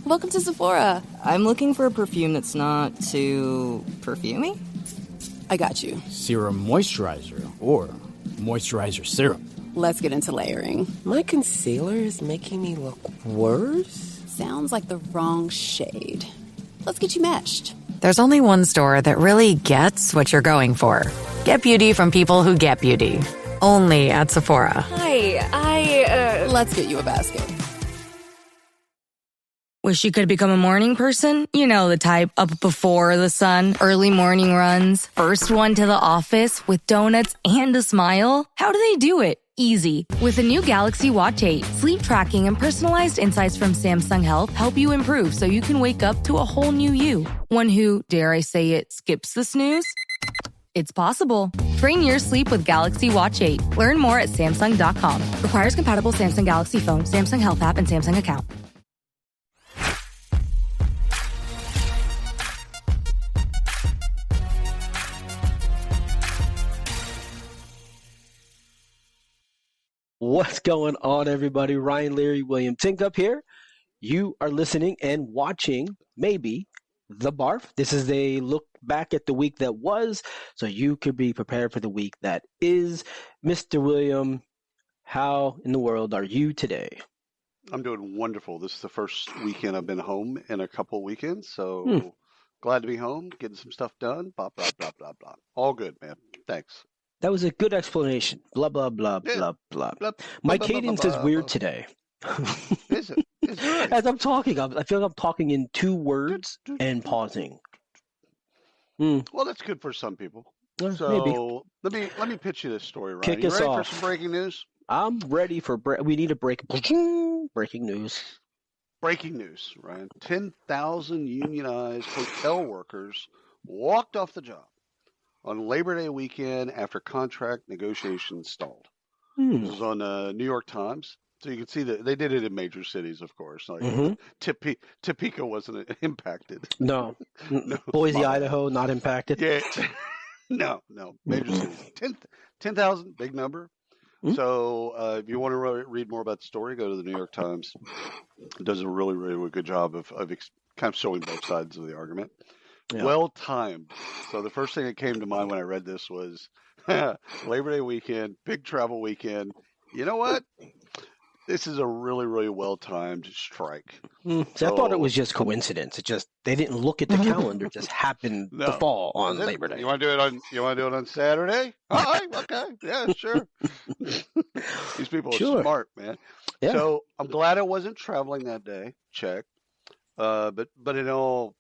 welcome to Sephora. I'm looking for a perfume that's not too perfumey. I got you. Serum moisturizer or moisturizer serum. Let's get into layering. My concealer is making me look worse? Sounds like the wrong shade. Let's get you matched. There's only one store that really gets what you're going for. Get beauty from people who get beauty. Only at Sephora. Hi, let's get you a basket. Wish you could become a morning person? You know the type, up before the sun, early morning runs, first one to the office with donuts and a smile. How do they do it? Easy. With the new Galaxy Watch 8, sleep tracking and personalized insights from Samsung Health help you improve so you can wake up to a whole new you. One who, dare I say it, skips the snooze? It's possible. Train your sleep with Galaxy Watch 8. Learn more at Samsung.com. Requires compatible Samsung Galaxy phone, Samsung Health app, and Samsung account. What's going on, everybody? Ryan Leary, William Tinkup here. You are listening and watching, maybe, the BARF. This is a look back at the week that was, so you could be prepared for the week that is. Mr. William, how in the world are you today? I'm doing wonderful. This is the first weekend I've been home in a couple weekends, so glad to be home, getting some stuff done, blah, blah, blah, blah, blah. All good, man. Thanks. That was a good explanation. Blah, blah, blah, blah, blah. My cadence is weird today. Is it? Is it? As I'm talking, I feel like I'm talking in two words and pausing. Well, that's good for some people. So maybe. let me pitch you this story, Ryan. Kick you us ready off. for some breaking news? I'm ready for we need a break. Breaking news. Breaking news, Ryan. 10,000 unionized hotel workers walked off the job on Labor Day weekend after contract negotiations stalled. This was on New York Times. So you can see that they did it in major cities, of course. Like Topeka wasn't impacted. No. Boise, Idaho, not impacted. Yeah. No. Major cities. 10,000, big number. So if you want to read more about the story, go to the New York Times. It does a really, really good job of kind of showing both sides of the argument. Yeah. Well timed. So the first thing that came to mind when I read this was Labor Day weekend, big travel weekend. You know what? This is a really, really well timed strike. I thought it was just coincidence. It just they didn't look at the calendar; it just happened to fall on Labor Day. You want to do it on Saturday? All right, okay, yeah, sure. These people are smart, man. Yeah. So I'm glad I wasn't traveling that day. Check. But in all.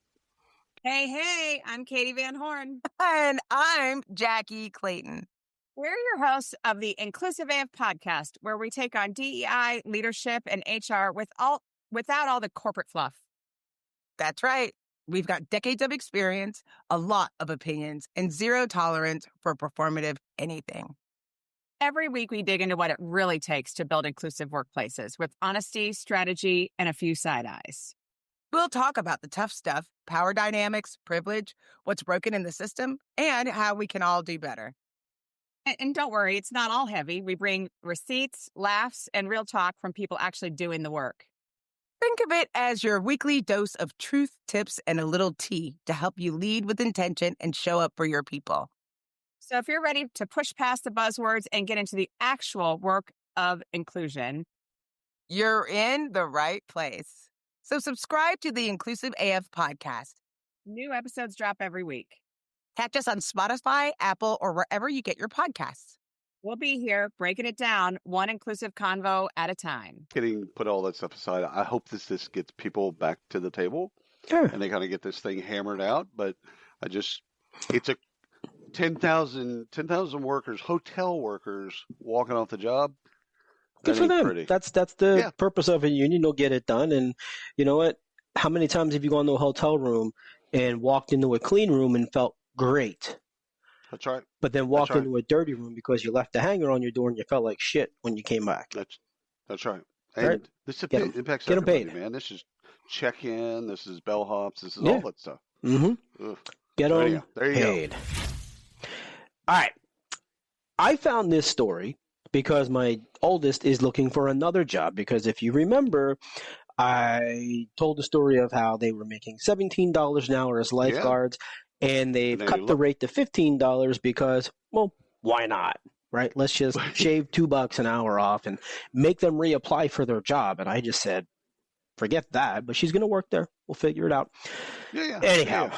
Hey, I'm Katie Van Horn. And I'm Jackie Clayton. We're your hosts of the Inclusive AF podcast, where we take on DEI, leadership, and HR without all the corporate fluff. That's right. We've got decades of experience, a lot of opinions, and zero tolerance for performative anything. Every week, we dig into what it really takes to build inclusive workplaces with honesty, strategy, and a few side eyes. We'll talk about the tough stuff, power dynamics, privilege, what's broken in the system, and how we can all do better. And don't worry, it's not all heavy. We bring receipts, laughs, and real talk from people actually doing the work. Think of it as your weekly dose of truth, tips, and a little tea to help you lead with intention and show up for your people. So if you're ready to push past the buzzwords and get into the actual work of inclusion, you're in the right place. So subscribe to the Inclusive AF podcast. New episodes drop every week. Catch us on Spotify, Apple, or wherever you get your podcasts. We'll be here breaking it down one inclusive convo at a time. Put all that stuff aside, I hope this gets people back to the table. Sure. And they kind of get this thing hammered out. But it's a 10,000 workers, hotel workers walking off the job. Good for them. That's the purpose of a union. They'll get it done. And you know what? How many times have you gone to a hotel room and walked into a clean room and felt great? That's right. But then walked into a dirty room because you left the hanger on your door and you felt like shit when you came back. That's right. And this impacts everybody, man. This is check-in. This is bellhops. This is all that stuff. Get them paid. Go. All right. I found this story because my oldest is looking for another job. Because if you remember, I told the story of how they were making $17 an hour as lifeguards, and they've cut the rate to $15 because, well, why not? Right? Let's just shave $2 an hour off and make them reapply for their job. And I just said, forget that. But she's going to work there. We'll figure it out. Anyhow,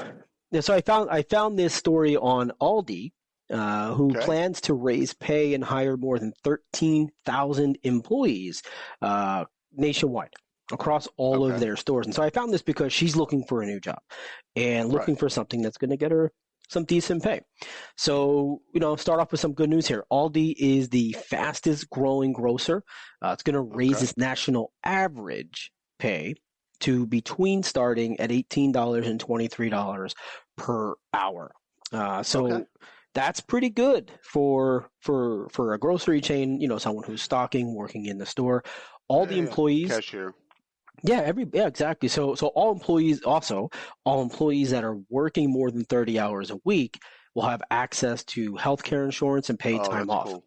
so I found this story on Aldi, who plans to raise pay and hire more than 13,000 employees nationwide across all of their stores. And so I found this because she's looking for a new job and looking for something that's going to get her some decent pay. So, start off with some good news here. Aldi is the fastest growing grocer. It's going to raise its national average pay to between starting at $18 and $23 per hour. That's pretty good for a grocery chain, someone who's stocking, working in the store. All the employees, cashier. Exactly. So all employees that are working more than 30 hours a week will have access to healthcare insurance and paid time off. Cool.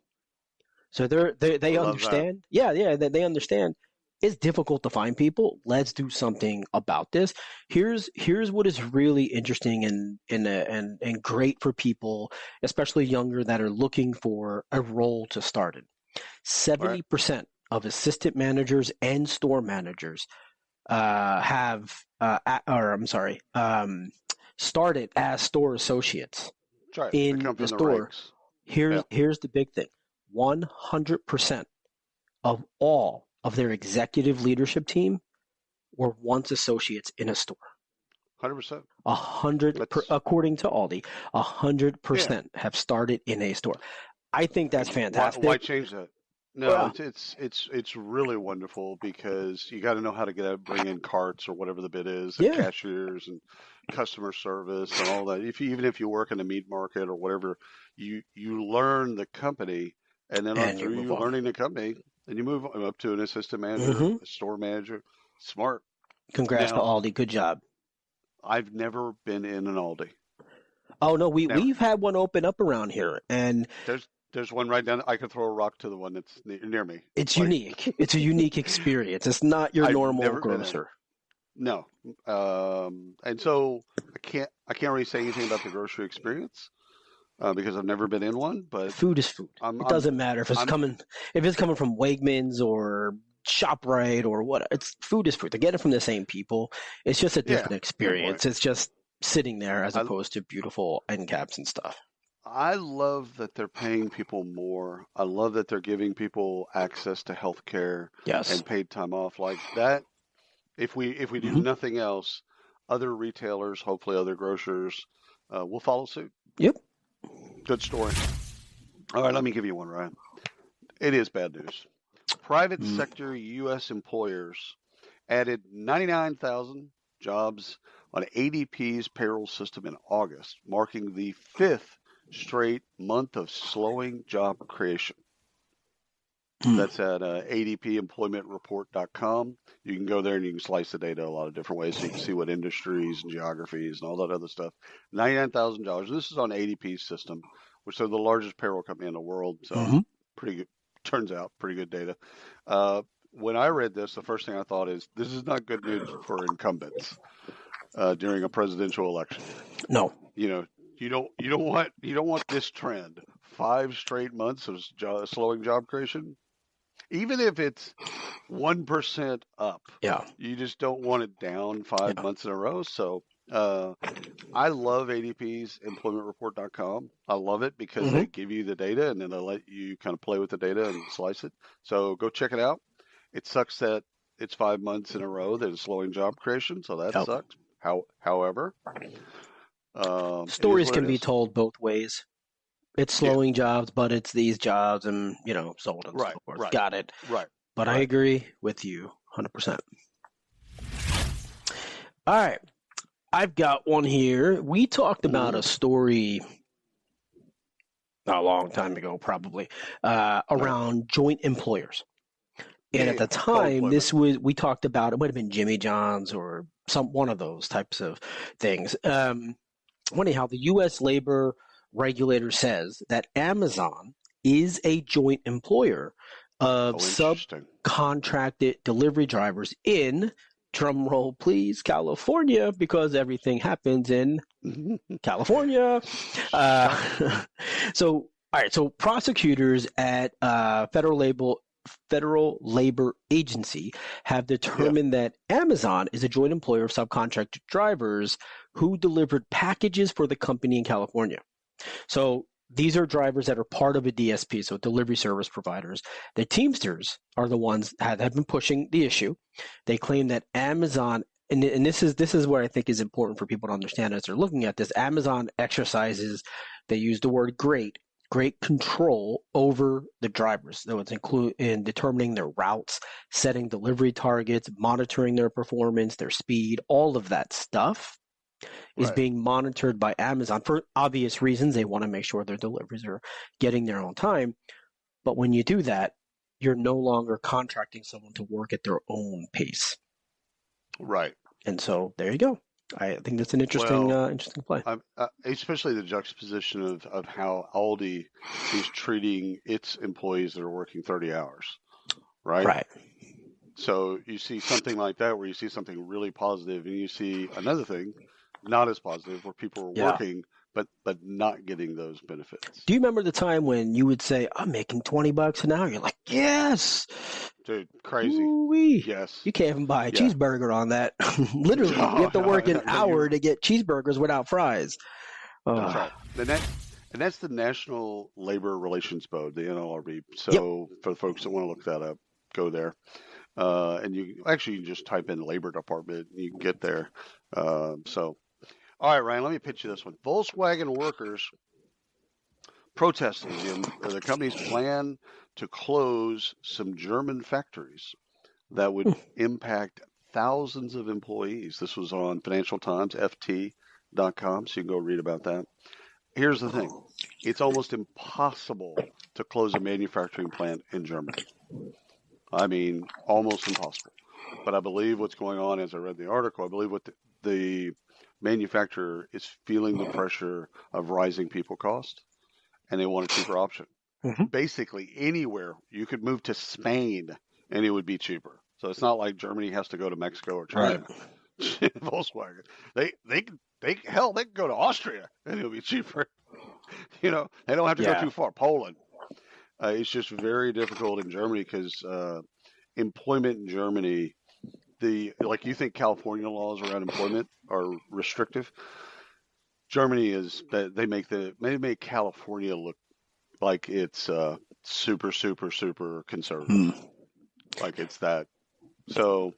So they understand. They understand. It's difficult to find people. Let's do something about this. Here's what is really interesting and great for people, especially younger, that are looking for a role to start in. 70% of assistant managers and store managers started as store associates in the store. Here's the big thing: 100% of all of their executive leadership team were once associates in a store. 100%. According to Aldi, 100% have started in a store. I think that's fantastic. Why change that? No, it's really wonderful because you got to know how to bring in carts or whatever the bid is, and cashiers and customer service and all that. Even if you work in the meat market or whatever, you learn the company, and then through you learning the company, and you move up to an assistant manager, a store manager. Smart. Congrats to Aldi. Good job. I've never been in an Aldi. Oh no, we've had one open up around here, and There's one right down. I could throw a rock to the one that's near me. It's unique. It's a unique experience. It's not your normal grocer. No, and so I can't really say anything about the grocery experience because I've never been in one. But food is food. It doesn't matter if it's coming from Wegmans or ShopRite or what. Food is food. They get it from the same people. It's just a different experience. It's just sitting there as opposed to beautiful end caps and stuff. I love that they're paying people more. I love that they're giving people access to health care and paid time off like that. If we do nothing else, other retailers, hopefully other grocers, will follow suit. Yep. Good story. All right, let me give you one, Ryan. It is bad news. Private sector U.S. employers added 99,000 jobs on ADP's payroll system in August, marking the fifth straight month of slowing job creation. That's at adpemploymentreport.com. You can go there and you can slice the data a lot of different ways so you can see what industries and geographies and all that other stuff. $99,000. This is on ADP's system, which is the largest payroll company in the world. So pretty good. Turns out pretty good data. When I read this, the first thing I thought is this is not good news for incumbents during a presidential election. No. You don't want this trend. 5 straight months of slowing job creation, even if it's 1% up. Yeah, you just don't want it down 5 months in a row. So I love ADP's employmentreport.com. I love it because they give you the data and then they let you kind of play with the data and slice it. So go check it out. It sucks that it's 5 months in a row that it's slowing job creation. So that sucks. However. Stories can be told both ways. It's slowing jobs, but it's these jobs and, so on and so forth. Right. Got it. Right. But I agree with you 100%. All right. I've got one here. We talked about a story a long time ago, probably, around joint employers. And at the time, we talked about, it might have been Jimmy John's or one of those types of things. Anyhow, the U.S. labor regulator says that Amazon is a joint employer of interesting. subcontracted delivery drivers in, drum roll please, California, because everything happens in California. So, all right. So prosecutors at Federal Labor Agency have determined that Amazon is a joint employer of subcontracted drivers who delivered packages for the company in California. So these are drivers that are part of a DSP, so delivery service providers. The Teamsters are the ones that have been pushing the issue. They claim that Amazon, and this is what I think is important for people to understand as they're looking at this. Amazon exercises, they use the word great control over the drivers. So it's include in determining their routes, setting delivery targets, monitoring their performance, their speed, all of that stuff is being monitored by Amazon for obvious reasons. They want to make sure their deliveries are getting there on time. But when you do that, you're no longer contracting someone to work at their own pace. Right. And so there you go. I think that's an interesting play. Especially the juxtaposition of how Aldi is treating its employees that are working 30 hours, right? Right. So you see something like that where you see something really positive, and you see another thing not as positive where people are working but not getting those benefits. Do you remember the time when you would say, I'm making $20 an hour? You're like, yes. Dude, crazy. Ooh-wee. Yes. You can't even buy a cheeseburger on that. Literally, you have to work an hour to get cheeseburgers without fries. That's right. And that's the National Labor Relations Board, the NLRB. So for the folks that want to look that up, go there. And you can just type in Labor Department and you can get there. All right, Ryan, let me pitch you this one. Volkswagen workers protesting the company's plan to close some German factories that would impact thousands of employees. This was on Financial Times, ft.com, so you can go read about that. Here's the thing. It's almost impossible to close a manufacturing plant in Germany. I mean, almost impossible. But I believe what's going on, as I read the article, I believe what the manufacturer is feeling the pressure of rising people cost, and they want a cheaper option. Mm-hmm. Basically, anywhere you could move to Spain, and it would be cheaper. So it's not like Germany has to go to Mexico or China. Right. Volkswagen, they can go to Austria, and it'll be cheaper. They don't have to go too far. Poland. It's just very difficult in Germany because employment in Germany, you think California laws around employment are restrictive. Germany is that they make California look like it's super, super, super conservative. Like it's that. So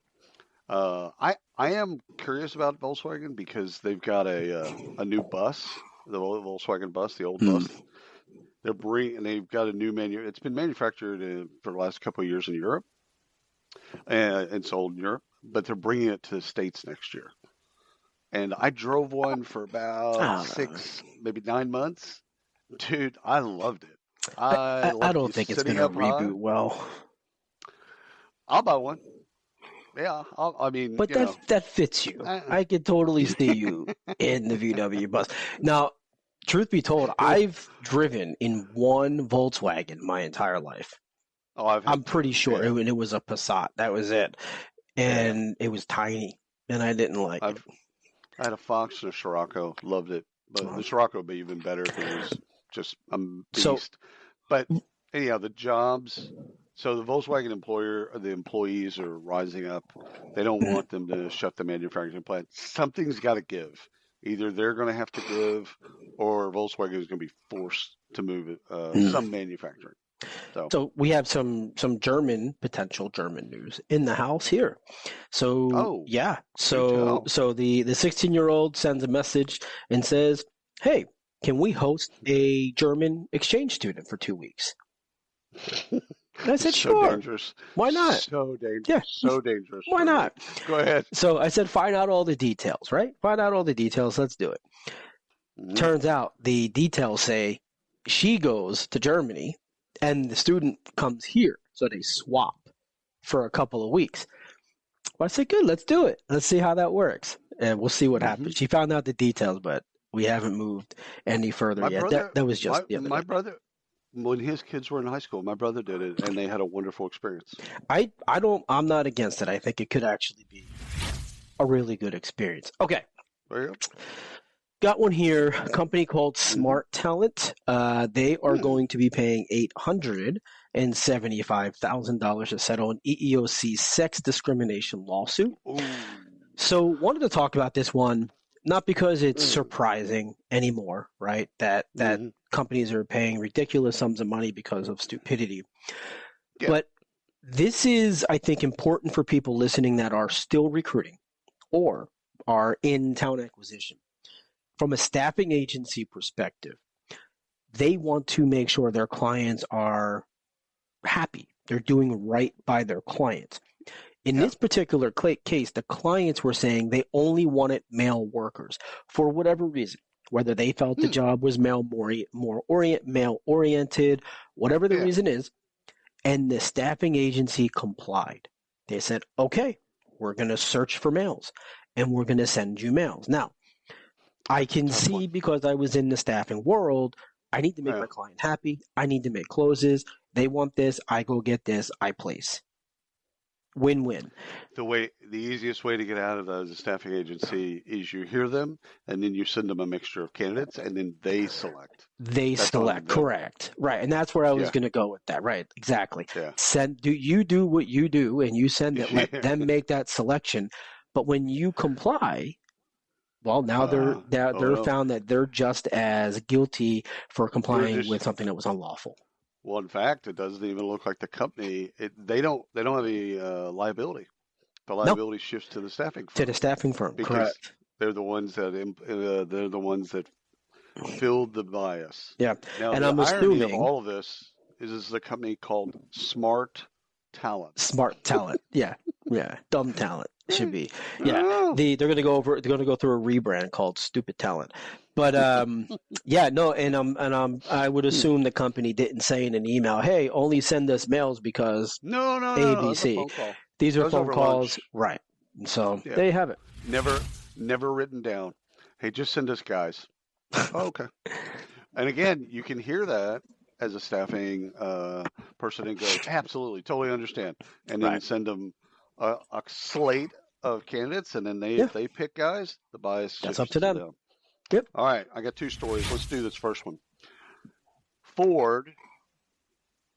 I am curious about Volkswagen because they've got a new bus, the Volkswagen bus, the old bus. They've got a new it's been manufactured for the last couple of years in Europe and sold in Europe, but they're bringing it to the States next year. And I drove one for about 6, maybe 9 months. Dude, I loved it. I don't think it's going to reboot well. I'll buy one. Yeah, but that fits you. I could totally see you in the VW bus. Now, truth be told, I've driven in one Volkswagen my entire life. I'm pretty sure it was a Passat. That was it, and it was tiny, and I didn't like it. I had a Fox and a Scirocco. Loved it, but the Scirocco would be even better if it was just a beast. But anyhow, the jobs. So the Volkswagen the employees are rising up. They don't want them to shut the manufacturing plant. Something's got to give. Either they're going to have to give, or Volkswagen is going to be forced to move some manufacturing. So we have some potential German news in the house here. So So the 16-year-old sends a message and says, "Hey, can we host a German exchange student for 2 weeks?" And I said, "Sure. Dangerous. Why not? So dangerous. Yeah. So dangerous. Why not? Go ahead." So I said, "Find out all the details, right? Find out all the details. Let's do it." Mm-hmm. Turns out the details say she goes to Germany and the student comes here. So they swap for a couple of weeks. Well, I said, good, let's do it. Let's see how that works. And we'll see what happens. She found out the details, but we haven't moved any further yet. That was just the other day. when his kids were in high school. My brother did it, and they had a wonderful experience. I'm not against it. I think it could actually be a really good experience. Okay. There you go. Got one here. A company called Smart Talent. They are going to be paying $875,000 to settle an EEOC sex discrimination lawsuit. Ooh. So wanted to talk about this one, not because it's surprising anymore, right? That companies are paying ridiculous sums of money because of stupidity. Yeah. But this is, I think, important for people listening that are still recruiting or are in talent acquisition. From a staffing agency perspective, they want to make sure their clients are happy. They're doing right by their clients. In this particular case, the clients were saying they only wanted male workers for whatever reason, whether they felt the job was male-oriented, whatever the reason is, and the staffing agency complied. They said, okay, we're going to search for males, and we're going to send you males. Now, I can see because I was in the staffing world, I need to make my client happy. I need to make closes. They want this. I go get this. I place. Win-win. The easiest way to get out of that as a staffing agency is you hear them, and then you send them a mixture of candidates, and then they select. Correct. Right, and that's where I was going to go with that. Right, exactly. Yeah. Do what you do, and you send it. Let them make that selection. But when you comply, well, now they're found that they're just as guilty for complying with something that was unlawful. Well, in fact, it doesn't even look like the company. They don't have any liability. The liability shifts to the staffing firm. To the staffing firm, because correct. They're the ones that filled the bias. Yeah, Now, and the I'm irony assuming of all of this is a company called Smart Talent. Smart Talent, yeah, dumb talent should be. Yeah, they're going to go through a rebrand called Stupid Talent. But I would assume the company didn't say in an email, "Hey, only send us mails because no, ABC." No, phone These are phone calls, right? And so there you have it. Never written down. Hey, just send us guys. Oh, okay. And again, you can hear that as a staffing person and go, absolutely, totally understand, and then send them a slate of candidates, and then if they pick guys, the bias that's up to them. Yep. All right, I got two stories. Let's do this first one. Ford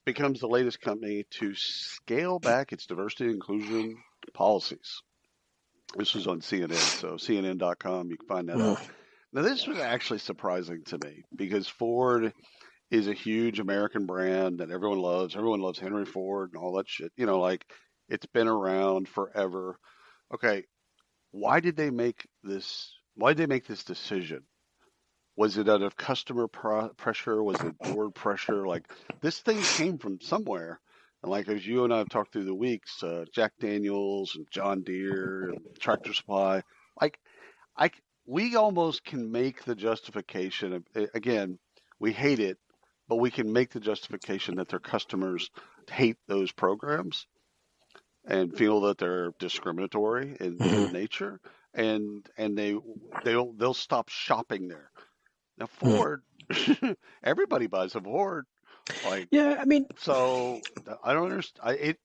becomes the latest company to scale back its diversity and inclusion policies. This was on CNN, so CNN.com, you can find that out. Now, this was actually surprising to me because Ford is a huge American brand that everyone loves. Everyone loves Henry Ford and all that shit. You know, like it's been around forever. Okay, why did they make this? Why did they make this decision? Was it out of customer pressure? Was it board pressure? Like this thing came from somewhere. And like as you and I have talked through the weeks, Jack Daniels and John Deere and Tractor Supply, we almost can make the justification. Again, we hate it, but we can make the justification that their customers hate those programs and feel that they're discriminatory in nature, and they'll stop shopping there. Now Ford, everybody buys a Ford. So I don't understand.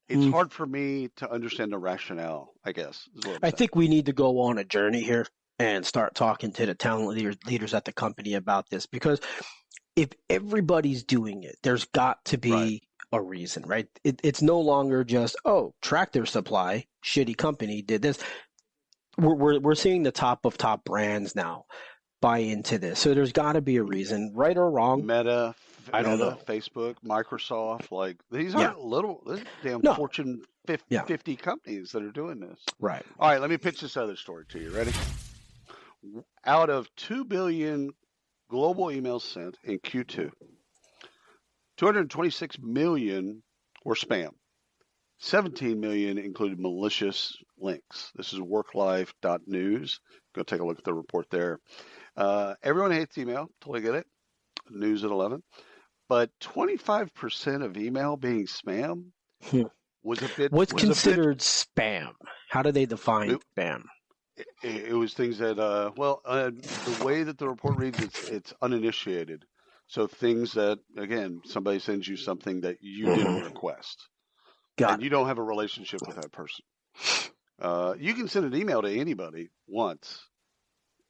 It's hard for me to understand the rationale, I guess. I think we need to go on a journey here and start talking to the talent leaders at the company about this, because if everybody's doing it, there's got to be a reason, right? It's no longer just, Tractor Supply, shitty company, did this. We're seeing the top of top brands now buy into this. So there's got to be a reason, right or wrong. Meta, Facebook, Microsoft, like these aren't this damn Fortune 50 companies that are doing this. Right. All right, let me pitch this other story to you. Ready? Out of 2 billion global emails sent in Q2, 226 million were spam. 17 million included malicious links. This is worklife.news. Go take a look at the report there. Everyone hates email. Totally get it. News at 11. But 25% of email being spam was a bit... What's considered spam? How do they define spam? It was things that, the way that the report reads, it's uninitiated. So things that, again, somebody sends you something that you didn't request. And you don't have a relationship with that person. You can send an email to anybody once.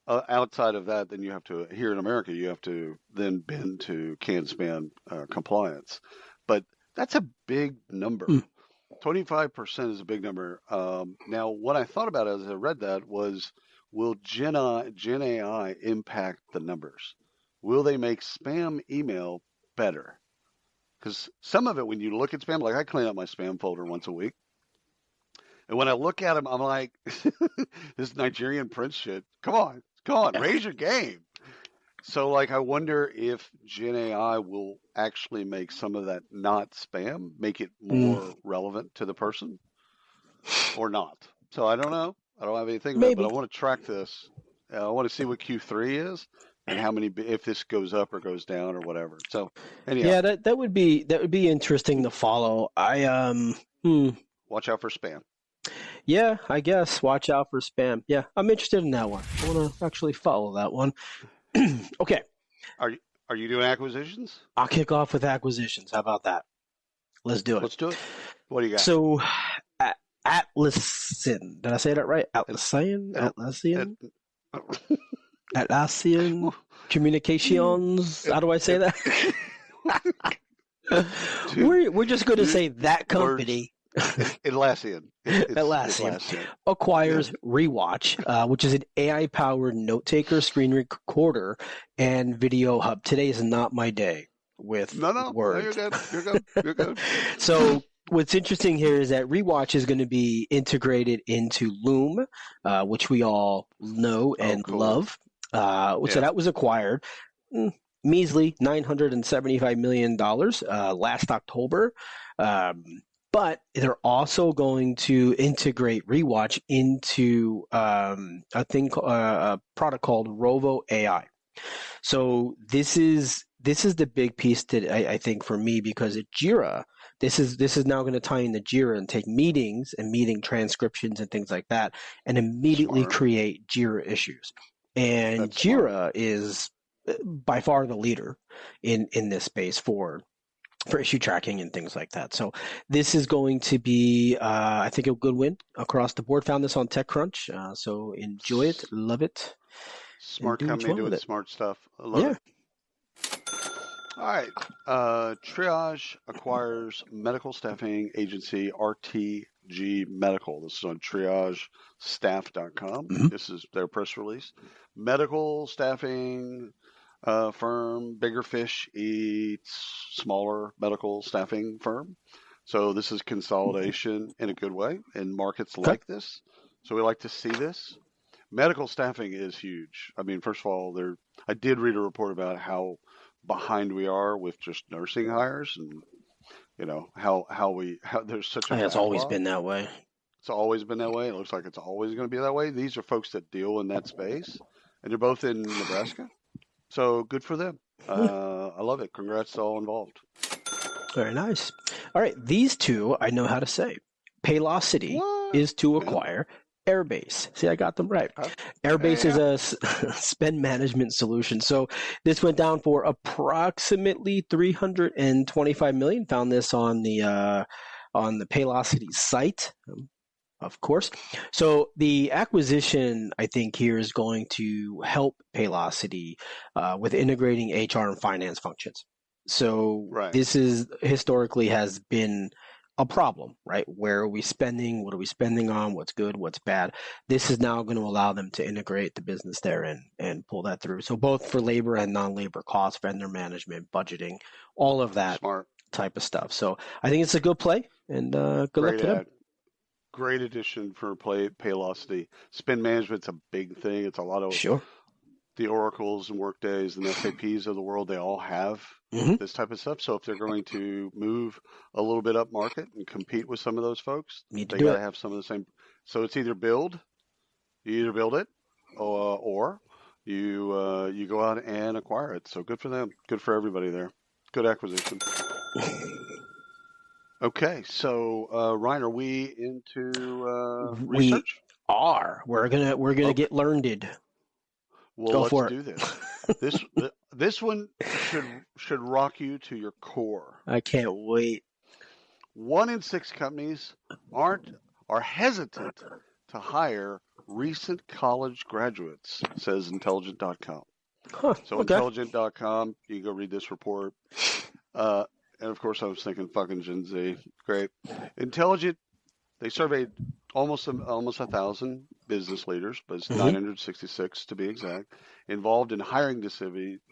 Outside of that, then you have to, here in America, you have to then bend to CAN-SPAN compliance. But that's a big number. 25% is a big number. Now, what I thought about as I read that was, will Gen AI impact the numbers? Will they make spam email better? Because some of it, when you look at spam, like I clean up my spam folder once a week. And when I look at them, I'm like, this Nigerian prince shit, come on, raise your game. So, like, I wonder if Gen AI will actually make some of that not spam, make it more relevant to the person or not. So I don't know. I don't have anything about it, but I want to track this. I want to see what Q3 is and how many, if this goes up or goes down or whatever. So, anyhow. Yeah, that would be interesting to follow. Watch out for spam. Yeah, I guess. Watch out for spam. Yeah, I'm interested in that one. I want to actually follow that one. Okay. Are you doing acquisitions? I'll kick off with acquisitions. How about that? Let's do it. Let's do it. What do you got? So, Atlassian. Did I say that right? Atlassian Communications. How do I say that? We're just going to say that company. Atlassian. Atlassian acquires Rewatch, which is an AI-powered note-taker, screen recorder, and video hub. Today is not my day with words. No, you're good. So what's interesting here is that Rewatch is going to be integrated into Loom, which we all know and love. So that was acquired. Measly $975 million last October. But they're also going to integrate Rewatch into a product called Rovo AI. So this is the big piece that I think for me, because at Jira, this is now going to tie into Jira and take meetings and meeting transcriptions and things like that, and immediately create Jira issues. And that's Jira is by far the leader in this space for issue tracking and things like that. So this is going to be, I think, a good win across the board. Found this on TechCrunch, so enjoy it, love it. Smart company doing smart stuff. I love it. All right. Triage acquires medical staffing agency RTG Medical. This is on triagestaff.com. This is their press release. Medical staffing firm, bigger fish eats smaller medical staffing firm. So this is consolidation in a good way in markets like this. So we like to see this. Medical staffing is huge. I mean, first of all, I did read a report about how behind we are with just nursing hires, and how there's such a it's always been that way. It's always been that way. It looks like it's always going to be that way. These are folks that deal in that space, and they're both in Nebraska. So good for them. I love it. Congrats to all involved. Very nice. All right. These two I know how to say. Paylocity is to acquire Airbase. See, I got them right. Airbase is a spend management solution. So this went down for approximately $325 million. Found this on the Paylocity site. Of course. So the acquisition, I think, here is going to help Paylocity with integrating HR and finance functions. So this is historically has been a problem, right? Where are we spending? What are we spending on? What's good? What's bad? This is now going to allow them to integrate the business there and pull that through. So both for labor and non-labor costs, vendor management, budgeting, all of that type of stuff. So I think it's a good play, and good luck to them. Great addition for Paylocity. Spend management's a big thing. It's a lot of the Oracles and Workdays and SAPs of the world. They all have this type of stuff. So if they're going to move a little bit up market and compete with some of those folks, they got to have some of the same. So it's either build it, or you go out and acquire it. So good for them. Good for everybody there. Good acquisition. Okay, so Ryan, are we into research? We are. We're gonna get learned. Well, let's do this. This one should rock you to your core. I can't wait. 1 in 6 companies are hesitant to hire recent college graduates, says Intelligent.com. Huh, So okay. Intelligent.com, you can go read this report. And of course, I was thinking fucking Gen Z. Great. Intelligent, they surveyed almost 1,000 business leaders, but it's 966 to be exact, involved in hiring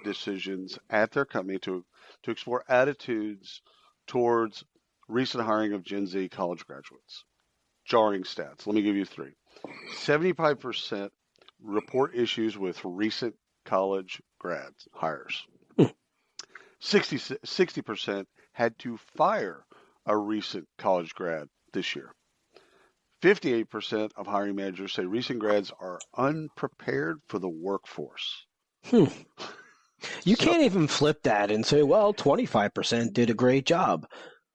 decisions at their company to explore attitudes towards recent hiring of Gen Z college graduates. Jarring stats. Let me give you 3. 75% report issues with recent college grads hires. 60% had to fire a recent college grad this year. 58% of hiring managers say recent grads are unprepared for the workforce. You can't even flip that and say, well, 25% did a great job.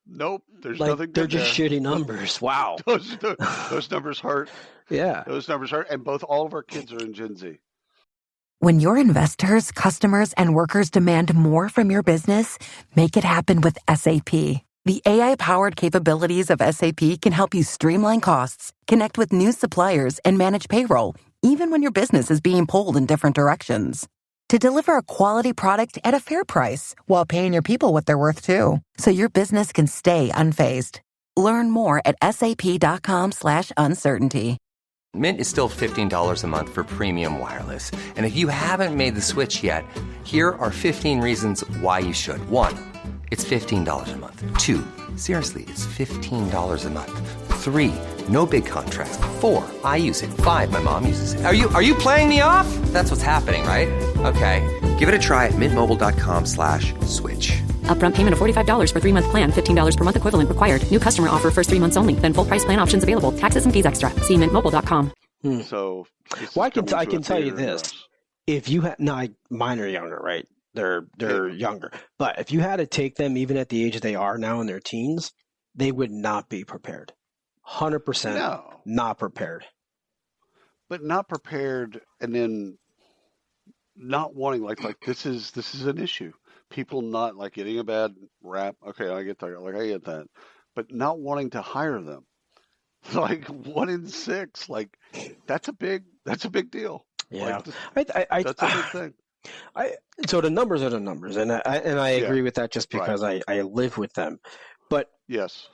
Nope, there's Like, nothing good they're just there. shitty numbers. Wow. Those numbers hurt. Yeah. Those numbers hurt, and all of our kids are in Gen Z. When your investors, customers, and workers demand more from your business, make it happen with SAP. The AI-powered capabilities of SAP can help you streamline costs, connect with new suppliers, and manage payroll, even when your business is being pulled in different directions. To deliver a quality product at a fair price while paying your people what they're worth too, so your business can stay unfazed. Learn more at sap.com/uncertainty. Mint is still $15 a month for premium wireless. And if you haven't made the switch yet, here are 15 reasons why you should. 1, it's $15 a month. 2, seriously, it's $15 a month. 3, no big contracts. 4, I use it. 5, my mom uses it. Are you playing me off? That's what's happening, right? Okay, give it a try at mintmobile.com/switch. Upfront payment of $45 for 3-month plan, $15 per month equivalent required. New customer offer first 3 months only. Then full price plan options available. Taxes and fees extra. See mintmobile.com. So, well, I can tell you this: if you had, mine are younger, right? They're younger, but if you had to take them even at the age they are now in their teens, they would not be prepared. 100% not prepared. But not prepared, and then not wanting like this is an issue. People not like getting a bad rap. Okay, I get that. Like I get that, but not wanting to hire them. Like 1 in 6. Like that's a big deal. Yeah, like, that's a big thing. So the numbers are the numbers, and I agree with that just because I live with them. But yes,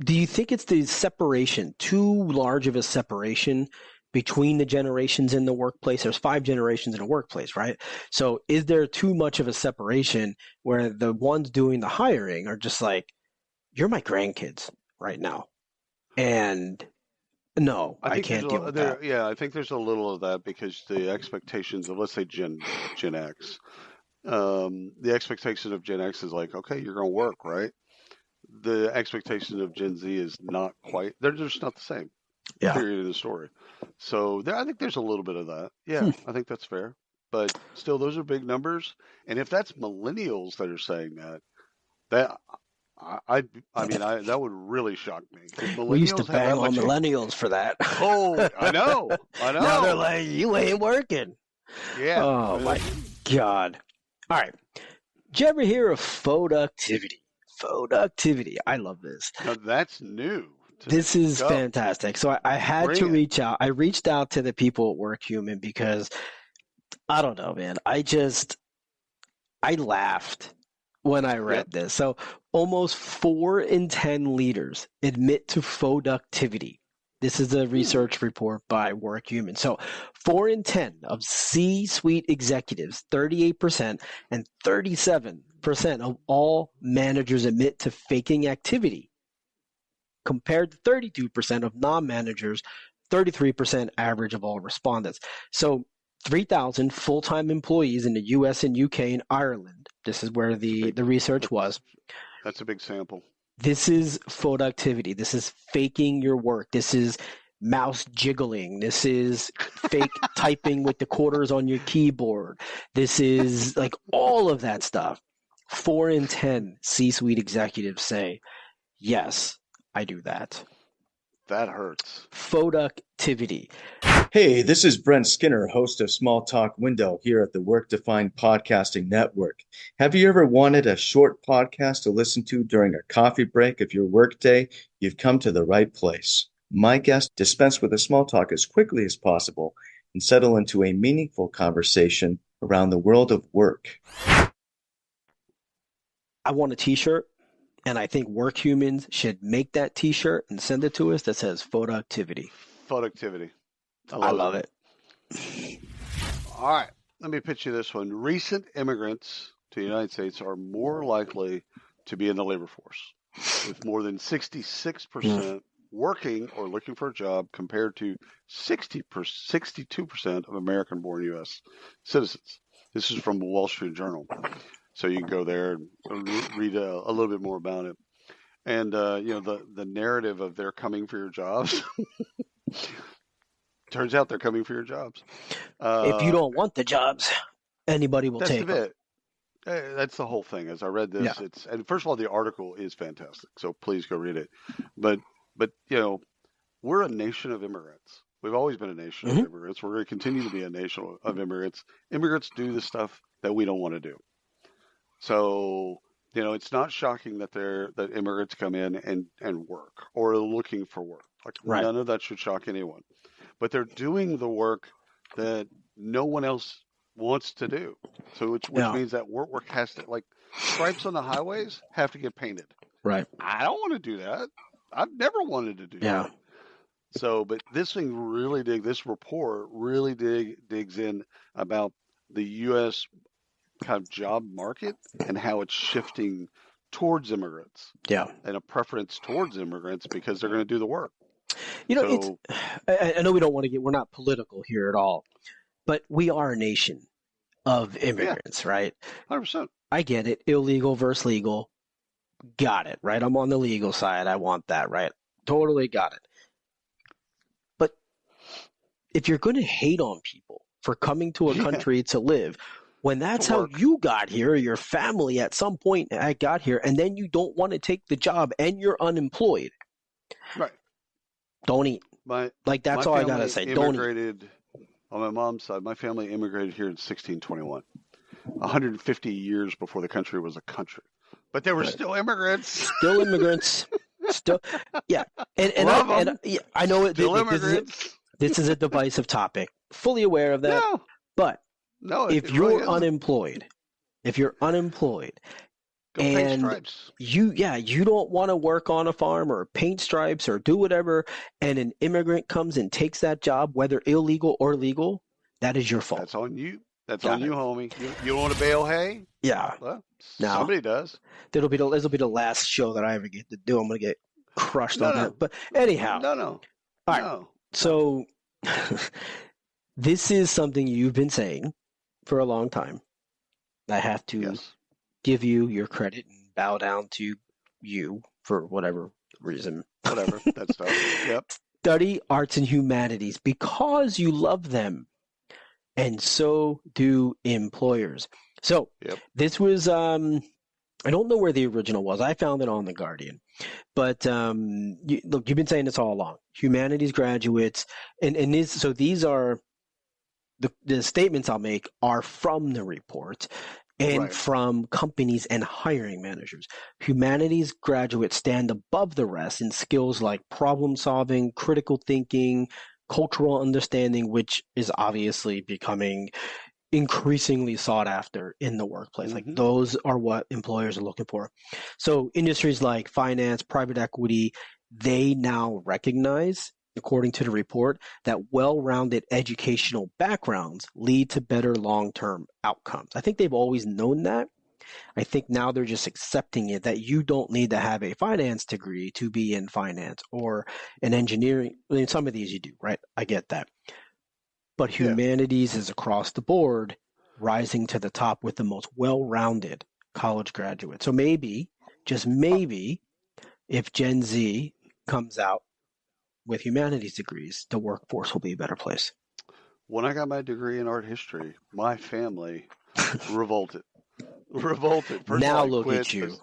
do you think it's the separation, too large of a separation between the generations in the workplace? There's 5 generations in a workplace, right? So is there too much of a separation where the ones doing the hiring are just like, you're my grandkids right now, and no, I can't deal with that. Yeah, I think there's a little of that because the expectations of, let's say, Gen X, the expectation of Gen X is like, okay, you're going to work, right? The expectation of Gen Z is not quite, they're just not the same. Yeah. Period in the story. So I think there's a little bit of that. Yeah, I think that's fair. But still, those are big numbers. And if that's millennials that are saying that that would really shock me. We used to bang on millennials for that. Oh, I know. Now they're like, you ain't working. Yeah. Oh, my God. All right. Did you ever hear of faux-ductivity? Faux-ductivity. I love this. Now, that's new. This is fantastic. So I had to reach out. I reached out to the people at WorkHuman because, I don't know, man. I laughed when I read this. So almost 4 in 10 leaders admit to faux-ductivity. This is a research report by WorkHuman. So 4 in 10 of C-suite executives, 38% and 37% of all managers admit to faking activity, compared to 32% of non-managers, 33% average of all respondents. So 3,000 full-time employees in the US and UK and Ireland. This is where the research was. That's a big sample. This is faux-ductivity. This is faking your work. This is mouse jiggling. This is fake typing with the quarters on your keyboard. This is like all of that stuff. 4 in 10 C-suite executives say, yes, I do that. That hurts. Faux-ductivity. Hey, this is Brent Skinner, host of Small Talk Window here at the Work Defined Podcasting Network. Have you ever wanted a short podcast to listen to during a coffee break of your workday? You've come to the right place. My guests dispense with the small talk as quickly as possible and settle into a meaningful conversation around the world of work. I want a t-shirt, and I think work humans should make that t-shirt and send it to us that says Faux-ductivity. Faux-ductivity. I love it. All right. Let me pitch you this one. Recent immigrants to the United States are more likely to be in the labor force, with more than 66% working or looking for a job compared to 62% of American-born U.S. citizens. This is from the Wall Street Journal. So you can go there and read a little bit more about it. And, the narrative of they're coming for your jobs, turns out they're coming for your jobs. If you don't want the jobs, anybody will take them. That's the whole thing. As I read this, and first of all, the article is fantastic. So please go read it. But we're a nation of immigrants. We've always been a nation of immigrants. We're going to continue to be a nation of immigrants. Immigrants do the stuff that we don't want to do. So, it's not shocking that immigrants come in and work or are looking for work. None of that should shock anyone. But they're doing the work that no one else wants to do. So which means that work has to, like stripes on the highways have to get painted. Right. I don't want to do that. I've never wanted to do that. So, but this report really digs in about the U.S. kind of job market and how it's shifting towards immigrants. Yeah. And a preference towards immigrants because they're going to do the work. I know we're not political here at all, but we are a nation of immigrants, right? 100%. I get it. Illegal versus legal. Got it, right? I'm on the legal side. I want that, right? Totally got it. But if you're going to hate on people for coming to a country to live, when that's how you got here, your family at some point got here, and then you don't want to take the job and you're unemployed. Right. Don't eat. That's all I got to say. Don't eat. On my mom's side, my family immigrated here in 1621, 150 years before the country was a country. But they were still immigrants. Still immigrants. Still, yeah. And I know this is a divisive topic. Fully aware of that. No. But if you're really unemployed, Go paint stripes. you don't want to work on a farm or paint stripes or do whatever, and an immigrant comes and takes that job, whether illegal or legal, that is your fault. That's on you. That's on you, homie. You don't want to bale hay? Yeah. Well, somebody does. This will be the last show that I ever get to do. I'm going to get crushed on that. But anyhow. No. All right. So this is something you've been saying for a long time. I have to give you your credit and bow down to you for whatever reason. Whatever. That stuff. Yep. Study arts and humanities because you love them. And so do employers. So this was, I don't know where the original was. I found it on The Guardian. But look, you've been saying this all along. Humanities graduates, and these are, the statements I'll make are from the report and from companies and hiring managers. Humanities graduates stand above the rest in skills like problem solving, critical thinking, cultural understanding, which is obviously becoming increasingly sought after in the workplace. Like those are what employers are looking for. So industries like finance, private equity, they now recognize, according to the report, that well-rounded educational backgrounds lead to better long-term outcomes. I think they've always known that. I think now they're just accepting it, that you don't need to have a finance degree to be in finance or an engineering. I mean, some of these you do, right? I get that. But humanities is across the board rising to the top with the most well-rounded college graduates. So maybe, just maybe, if Gen Z comes out with humanities degrees, the workforce will be a better place. When I got my degree in art history, my family revolted. First now of all, look at you.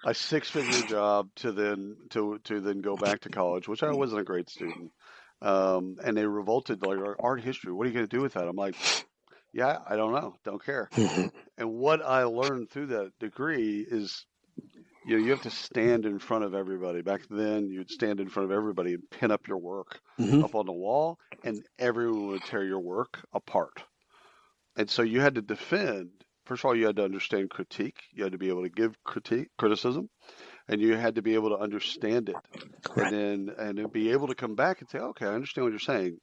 a six-figure job to then go back to college, which I wasn't a great student. And they revolted, like, art history. What are you going to do with that? I'm like, yeah, I don't know. Don't care. And what I learned through that degree is, you have to stand in front of everybody. Back then, you'd stand in front of everybody and pin up your work up on the wall, and everyone would tear your work apart. And so you had to defend. First of all, you had to understand critique. You had to be able to give criticism, and you had to be able to understand it, and then be able to come back and say, okay, I understand what you're saying.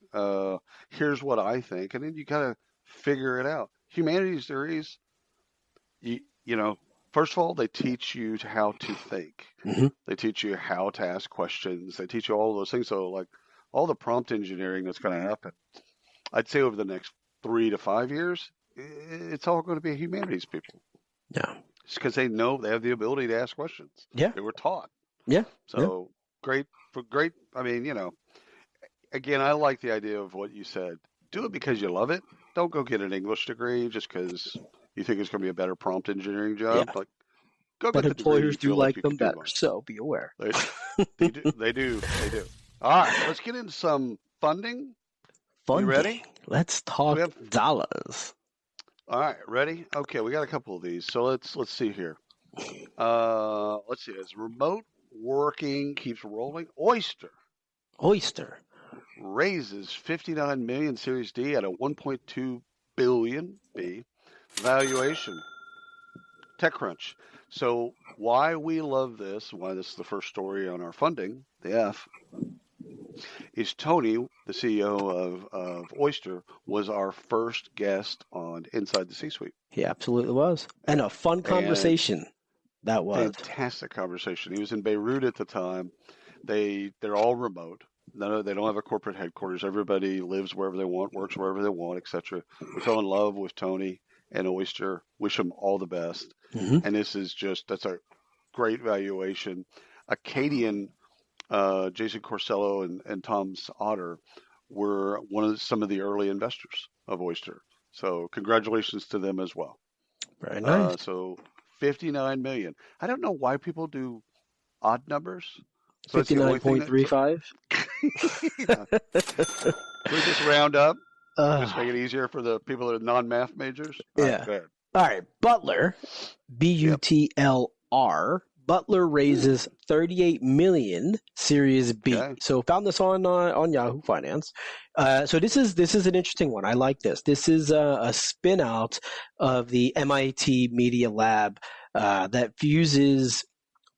Here's what I think, and then you gotta figure it out. Humanities degrees, first of all, they teach you how to think. They teach you how to ask questions. They teach you all of those things. So, like, all the prompt engineering that's going to happen, I'd say over the next 3 to 5 years, it's all going to be humanities people. Yeah. It's because they know they have the ability to ask questions. Yeah. They were taught. Yeah. So great. I mean, again, I like the idea of what you said. Do it because you love it. Don't go get an English degree just because you think it's going to be a better prompt engineering job. Yeah. Like, go But get the degree employers you do feel like you them can do better, more. so be aware. They do. All right, let's get into some funding. Funding. You ready? Let's talk dollars. All right, ready? Okay, we got a couple of these. So let's see here. Let's see. As remote working keeps rolling, Oyster raises 59 million Series D at a 1.2 billion B valuation. TechCrunch. So why we love this, why this is the first story on our funding, the F, is Tony, the CEO of Oyster, was our first guest on Inside the C-Suite. He absolutely was. And a fun conversation that was. Fantastic conversation. He was in Beirut at the time. They're all remote. No, they don't have a corporate headquarters. Everybody lives wherever they want, works wherever they want, etc. We fell in love with Tony and Oyster. Wish them all the best. And this is that's a great valuation. Acadian, Jason Corsello and Tom Otter were some of the early investors of Oyster. So congratulations to them as well. Very nice. So 59 million. I don't know why people do odd numbers. So 59.35. We just round up. Just make it easier for the people that are non-math majors. Yeah. All right. Butler, BUTLR. Butler raises 38 million Series B. Okay. So found this on Yahoo Finance. So this is an interesting one. I like this. This is a spin out of the MIT Media Lab that fuses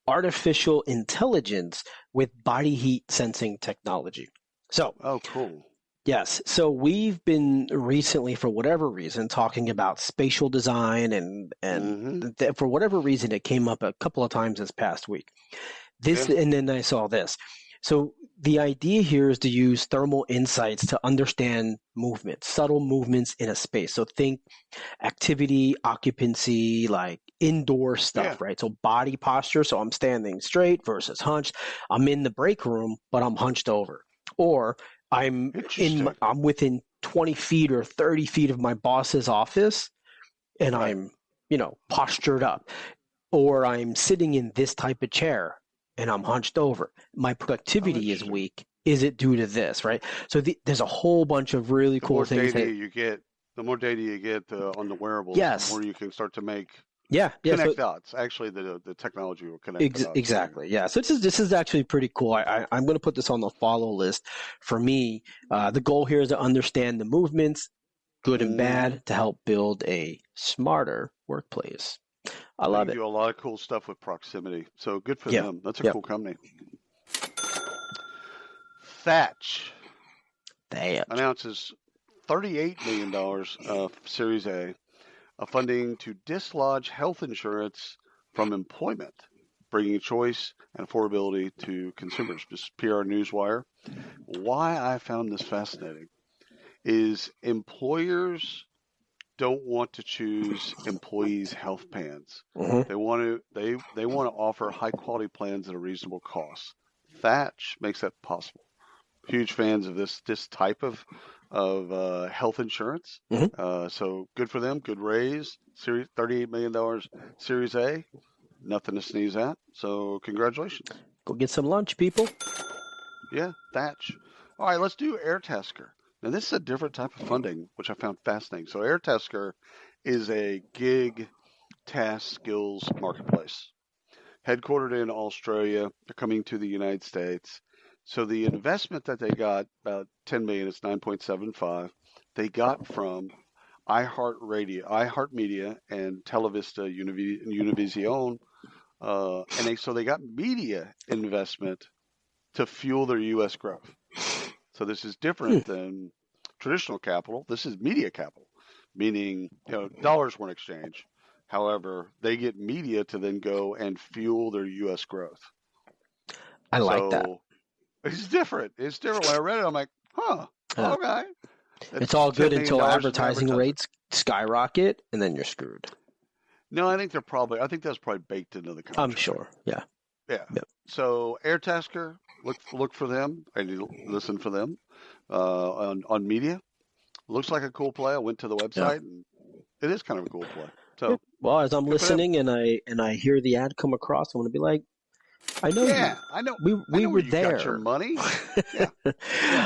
artificial intelligence with body heat sensing technology. So, cool. Yes. So we've been recently, for whatever reason, talking about spatial design and for whatever reason, it came up a couple of times this past week. And then I saw this. So the idea here is to use thermal insights to understand movements, subtle movements in a space. So think activity, occupancy, like indoor stuff, right? So body posture. So I'm standing straight versus hunched. I'm in the break room, but I'm hunched over. Or I'm within 20 feet or 30 feet of my boss's office, and I'm, postured up. Or I'm sitting in this type of chair, and I'm hunched over. My productivity is weak. Is it due to this, right? So there's a whole bunch of really cool things. The more data you get on the wearables, the more you can start to make connect dots. Actually, the technology will connect dots. Exactly. Yeah. So this is actually pretty cool. I'm going to put this on the follow list. For me, the goal here is to understand the movements, good and bad, to help build a smarter workplace. I love it. They do a lot of cool stuff with proximity. So good for them. That's a cool company. Thatch announces $38 million of Series A. Funding to dislodge health insurance from employment, bringing choice and affordability to consumers. Just PR Newswire. Why I found this fascinating is employers don't want to choose employees' health plans. They want to offer high quality plans at a reasonable cost. Thatch makes that possible. Huge fans of this type of health insurance. So good for them. Good raise. $38 million Series A. nothing to sneeze at. So congratulations. Go get some lunch, people. Yeah, Thatch. All right, let's do Airtasker. Now, this is a different type of funding, which I found fascinating. So Airtasker is a gig task skills marketplace. Headquartered in Australia, they're coming to the United States. So the investment that they got, about $10 million, it's 9.75, they got from iHeartMedia and Televista Univision. So they got media investment to fuel their U.S. growth. So this is different than traditional capital. This is media capital, meaning dollars weren't exchanged. However, they get media to then go and fuel their U.S. growth. I like that. It's different. It's different. When I read it, I'm like, okay. It's all good until advertising rates skyrocket, and then you're screwed. No, I think that's probably baked into the contract. I'm sure. Yeah. Yeah. Yep. So Airtasker, look for them and listen for them on media. Looks like a cool play. I went to the website and it is kind of a cool play. So well, as I'm listening and I hear the ad come across, I want to be like, I know. Yeah, I know. We were there. Got your money. Yeah.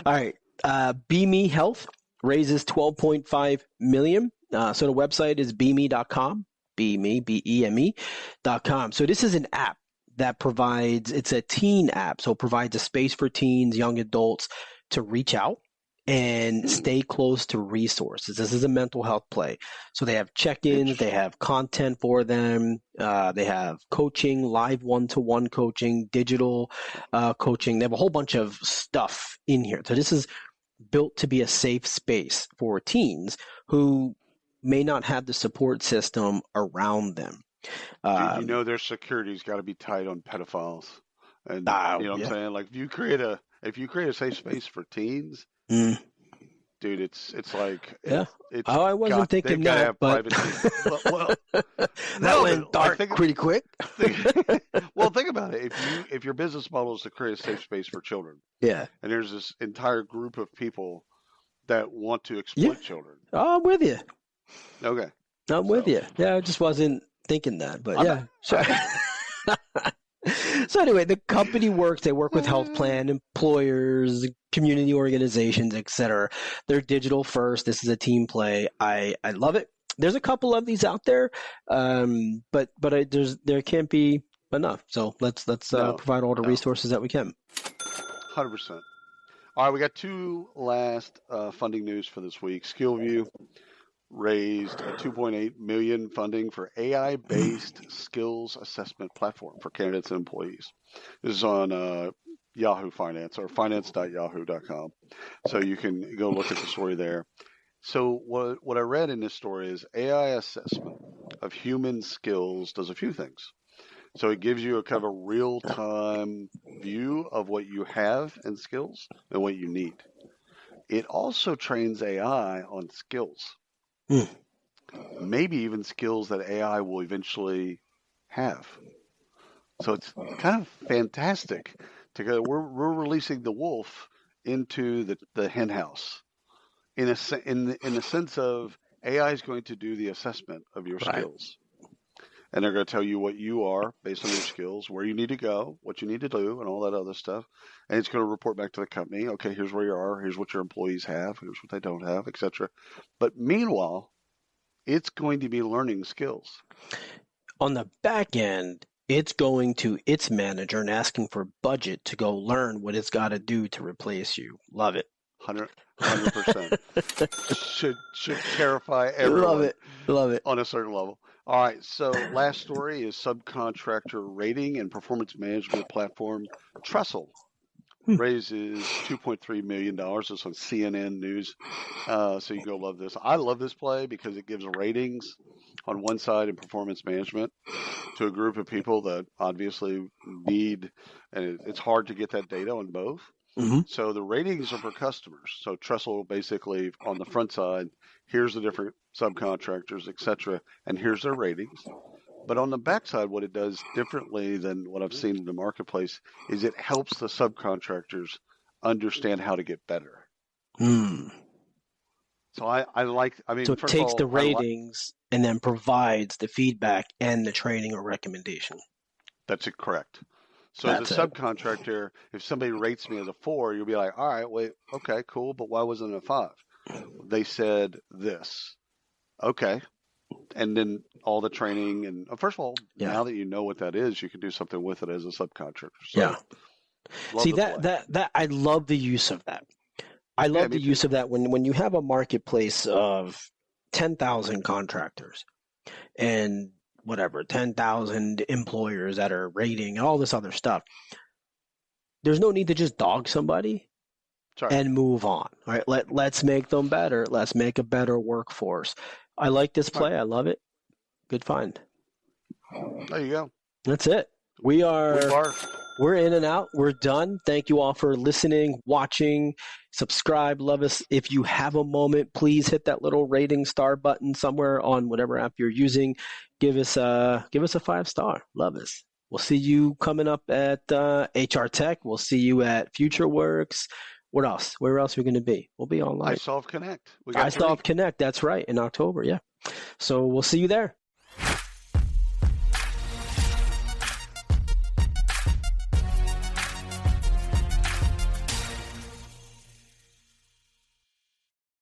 All right. BeMe Health raises $12.5 million. So the website is BeMe.com. BeMe, BEME.com. So this is an app that provides, it's a teen app. So it provides a space for teens, young adults to reach out and stay close to resources. This is a mental health play. So they have check-ins, they have content for them, they have coaching, live one-to-one coaching, digital coaching. They have a whole bunch of stuff in here. So this is built to be a safe space for teens who may not have the support system around them. Dude, their security's got to be tight on pedophiles. And you know what I'm saying? Like if you create a safe space for teens, dude, it's like I wasn't thinking that, but that went dark pretty quick. Well, think about it. If your business model is to create a safe space for children, and there's this entire group of people that want to exploit children. Oh, I'm with you. Okay, I'm with you. Yeah, I just wasn't thinking that, but sure. So anyway, the company works. They work with health plan, employers, community organizations, etc. They're digital first. This is a team play. I love it. There's a couple of these out there, but there can't be enough. So let's provide all the resources that we can. 100%. All right, we got two last funding news for this week. SkillVue raised $2.8 million funding for AI-based skills assessment platform for candidates and employees. This is on Yahoo Finance or finance.yahoo.com. So you can go look at the story there. So what I read in this story is AI assessment of human skills does a few things. So it gives you a kind of a real-time view of what you have in skills and what you need. It also trains AI on skills. Maybe even skills that AI will eventually have. So it's kind of fantastic to go. We're releasing the wolf into the hen house in the sense of AI is going to do the assessment of your skills, and they're going to tell you what you are based on your skills, where you need to go, what you need to do, and all that other stuff. And it's going to report back to the company. Okay, here's where you are. Here's what your employees have. Here's what they don't have, etc. But meanwhile, it's going to be learning skills. On the back end, it's going to its manager and asking for budget to go learn what it's got to do to replace you. Love it. 100%. should terrify everyone. Love it. On a certain level. All right. So last story is subcontractor rating and performance management platform Trestle raises $2.3 million. It's on CNN News. So you go love this. I love this play because it gives ratings on one side and performance management to a group of people that obviously need, and it's hard to get that data on both. So the ratings are for customers. So Trestle basically on the front side, here's the different subcontractors, etc., and here's their ratings. But on the backside, what it does differently than what I've seen in the marketplace is it helps the subcontractors understand how to get better. So So I mean, So it first of takes all, the ratings and then provides the feedback and the training or recommendation. That's correct. So That's as a it. subcontractor, if somebody rates me as a 4, you'll be like, all right, wait, okay, cool, but why wasn't it a 5? They said this. Okay. And then all the training and first of all, now that you know what that is, you can do something with it as a subcontractor. So, See that I love the use of that. I love the use of that when you have a marketplace of 10,000 contractors and whatever 10,000 employers that are rating and all this other stuff. There's no need to just dog somebody and move on. Right? Let's make them better. Let's make a better workforce. I like this play. I love it. Good find. There you go. That's it. We're in and out. We're done. Thank you all for listening, watching, subscribe, love us. If you have a moment, please hit that little rating star button somewhere on whatever app you're using. Give us a 5-star. Love us. We'll see you coming up at HR Tech. We'll see you at FutureWorks. What else? Where else are we going to be? We'll be online. iSolve Connect. iSolve Connect. That's right. In October. Yeah. So we'll see you there.